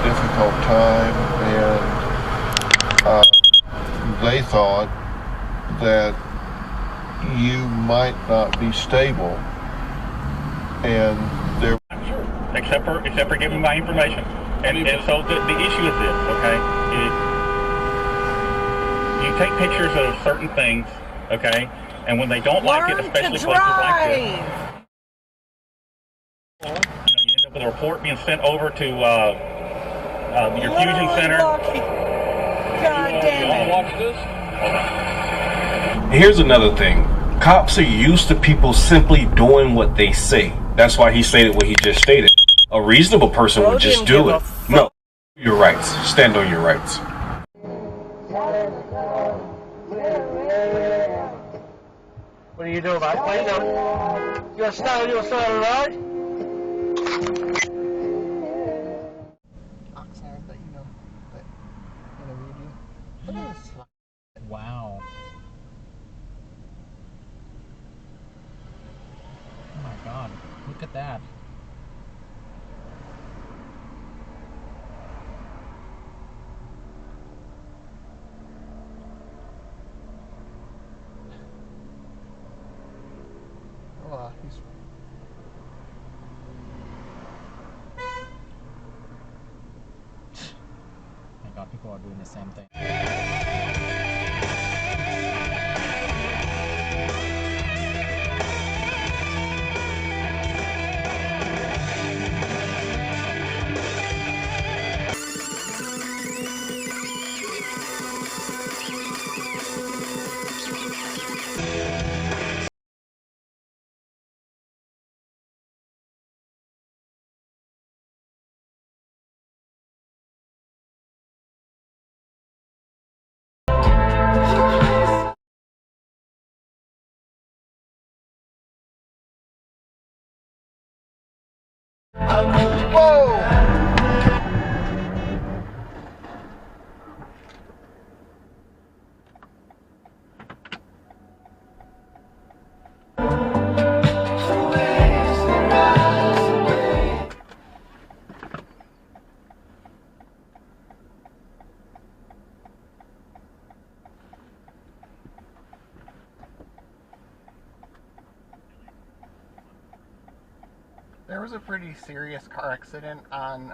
difficult time, and they thought that you might not be stable, and there. Sure. Except for giving my information, and so the issue is this, okay? You take pictures of certain things, okay, and when they don't like it, especially places like this, you end up with a report being sent over to your fusion center. God damn it! Watch this. Here's another thing. Cops are used to people simply doing what they say. That's why he stated what he just stated. A reasonable person would just do it. No, your rights. Stand on your rights. What are you doing, mate? What are you doing? You gonna stay on your side of the road? Oxnard, but you know, but interviewed you. Look at this. Wow. Oh my god, look at that. Oh, he's... Oh my god, people are doing the same thing. There was a pretty serious car accident on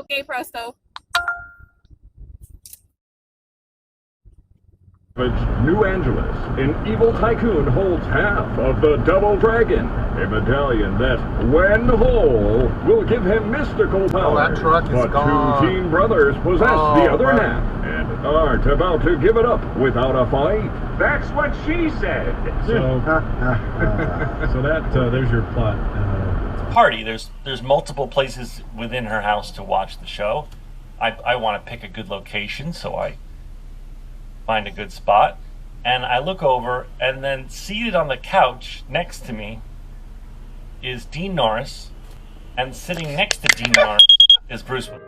Okay, presto. New Angeles, an evil tycoon holds half of the Double Dragon, a medallion that, when whole, will give him mystical power. That truck is but gone. two teen brothers possess the other buddy. half and aren't about to give it up without a fight. That's what she said. So, so that there's your plot. Party. There's multiple places within her house to watch the show. I want to pick a good location, so I find a good spot, and I look over, and then seated on the couch next to me is Dean Norris, and sitting next to Dean Norris is Bruce Willis.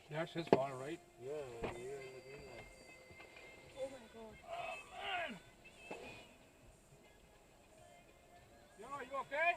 That's his fault, right? Oh my god. Yo, you okay?